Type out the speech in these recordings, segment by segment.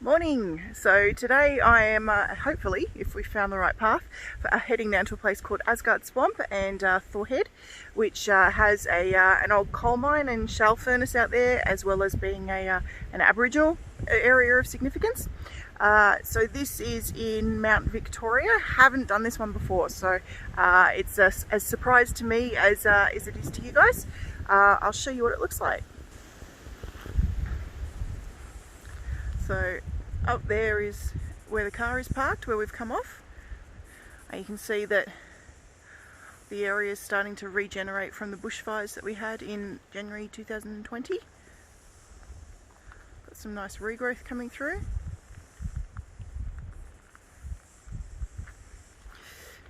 Morning! So today I am, hopefully, if we found the right path, heading down to a place called Asgard Swamp and Thor Head, which has an old coal mine and shale furnace out there, as well as being an Aboriginal area of significance. So this is in Mount Victoria. Haven't done this one before, so it's as surprise to me as it is to you guys. I'll show you what it looks like. So up there is where the car is parked, where we've come off. And you can see that the area is starting to regenerate from the bushfires that we had in January 2020. Got some nice regrowth coming through.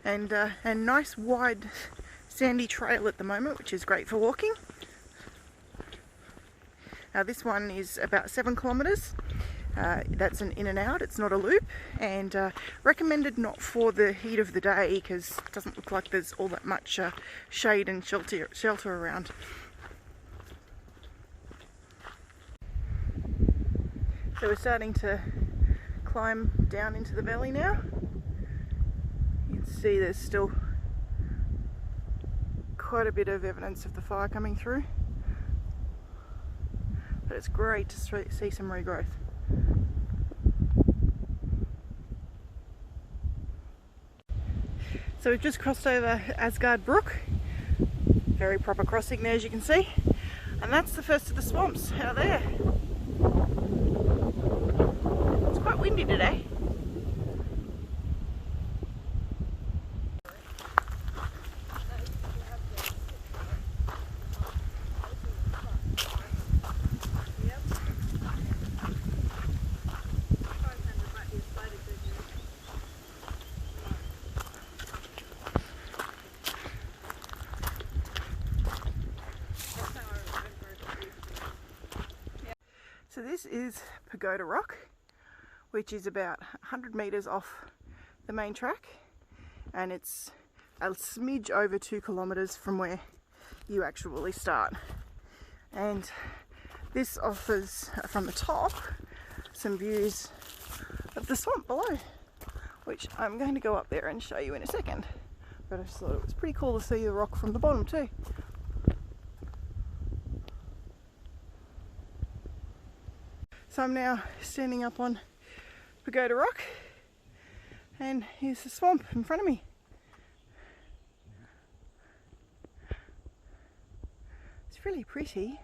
And a nice wide sandy trail at the moment, which is great for walking. Now this one is about 7 kilometres. That's an in and out, it's not a loop, and recommended not for the heat of the day because it doesn't look like there's all that much shade and shelter around. So we're starting to climb down into the valley now. You can see there's still quite a bit of evidence of the fire coming through, but it's great to see some regrowth. So we've just crossed over Asgard Brook, very proper crossing there as you can see, and that's the first of the swamps out there. It's quite windy today. So this is Pagoda Rock, which is about 100 metres off the main track, and it's a smidge over 2 kilometres from where you actually start. And this offers, from the top, some views of the swamp below, which I'm going to go up there and show you in a second. But I just thought it was pretty cool to see the rock from the bottom too. So I'm now standing up on Pagoda Rock, and here's the swamp in front of me. It's really pretty.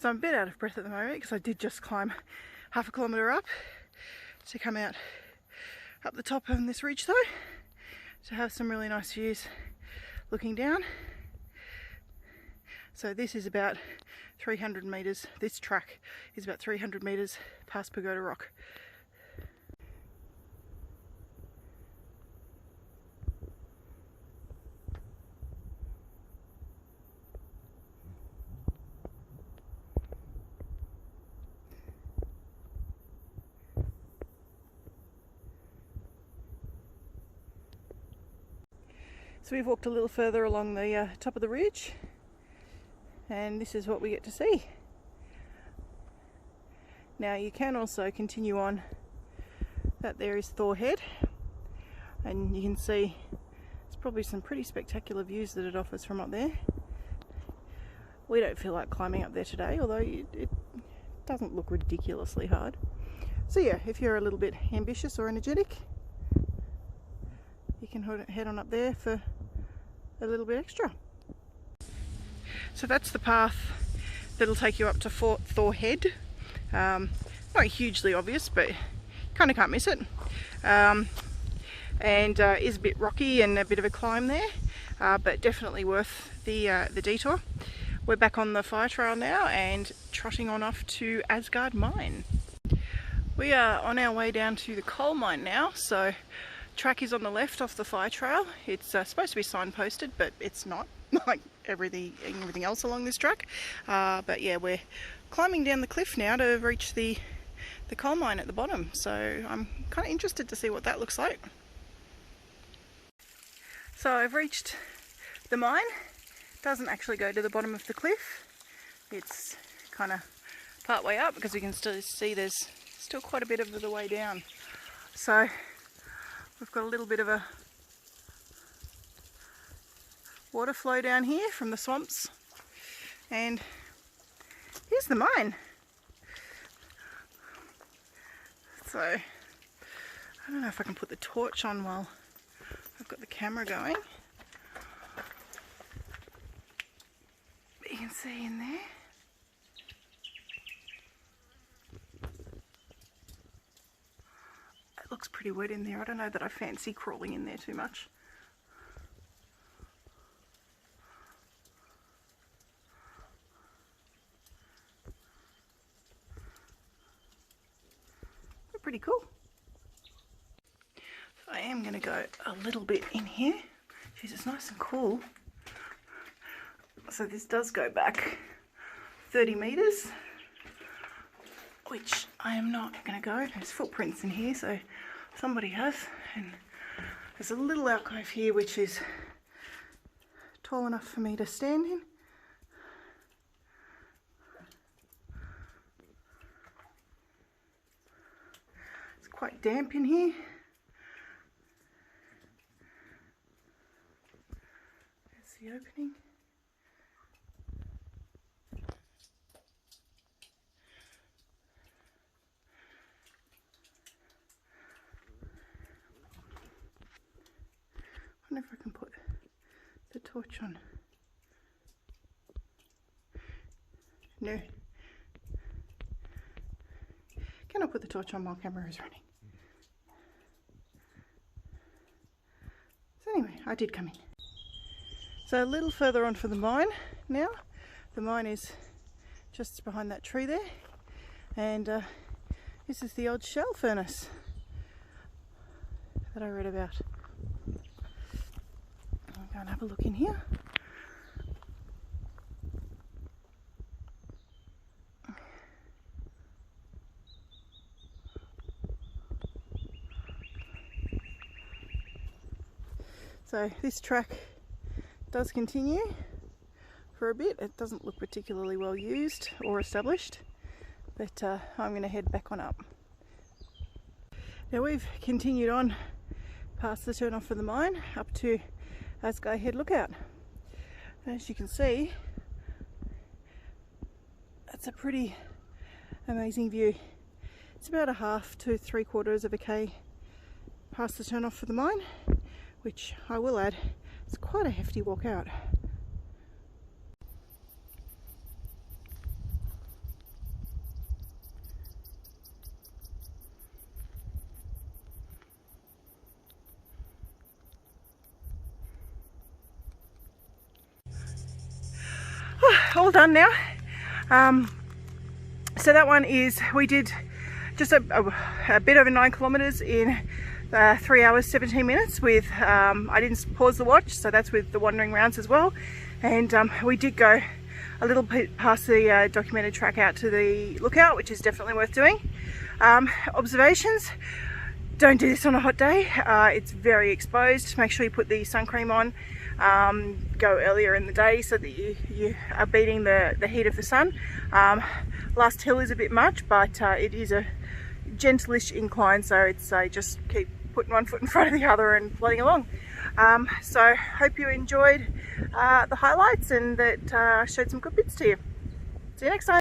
So I'm a bit out of breath at the moment because I did just climb half a kilometre up to come out up the top of this ridge though, to have some really nice views looking down. So this is about 300 metres, this track is about 300 metres past Pagoda Rock. So we've walked a little further along the top of the ridge, and this is what we get to see. Now you can also continue on. That there is Thor Head, and you can see it's probably some pretty spectacular views that it offers from up there. We don't feel like climbing up there today, although it doesn't look ridiculously hard. So yeah, if you're a little bit ambitious or energetic, you can head on up there for a little bit extra. So that's the path that'll take you up to Thor Head. Not hugely obvious, but kind of can't miss it. And is a bit rocky and a bit of a climb there, but definitely worth the detour. We're back on the fire trail now and trotting on off to Asgard Mine. We are on our way down to the coal mine now, so track is on the left off the fire trail. It's supposed to be signposted, but it's not, like everything else along this track. But yeah, we're climbing down the cliff now to reach the the coal mine at the bottom. So I'm kind of interested to see what that looks like. So I've reached the mine. It doesn't actually go to the bottom of the cliff. It's kind of part way up because we can still see there's still quite a bit of the way down. So we've got a little bit of a water flow down here from the swamps, and here's the mine. So I don't know if I can put the torch on while I've got the camera going, but you can see in there. It looks pretty wet in there. I don't know that I fancy crawling in there too much. But pretty cool. So I am going to go a little bit in here. Jeez, it's nice and cool. So this does go back 30 metres, which I am not going to go. There's footprints in here, so somebody has. And there's a little alcove here which is tall enough for me to stand in. It's quite damp in here. There's the opening. I wonder if I can put the torch on. No. Can I put the torch on while camera is running? So anyway, I did come in. So a little further on for the mine now. The mine is just behind that tree there, and this is the old shell furnace that I read about. I'll go and have a look in here. So this track does continue for a bit. It doesn't look particularly well used or established, but I'm going to head back on up. Now we've continued on past the turn off for the mine up to Asgard Head Lookout. As you can see, that's a pretty amazing view. It's about a half to 3/4 of a K past the turn off for the mine, which I will add, it's quite a hefty walk out. All done now. So that one is, we did just a bit over 9 kilometres in 3 hours 17 minutes with, I didn't pause the watch, so that's with the wandering rounds as well. And we did go a little bit past the documented track out to the lookout, which is definitely worth doing. Observations: don't do this on a hot day. It's very exposed. Make sure you put the sun cream on. Go earlier in the day so that you are beating the heat of the sun. Last hill is a bit much, but it is a gentleish incline, so it's just keep putting one foot in front of the other and plodding along. So hope you enjoyed the highlights and that I showed some good bits to you. See you next time.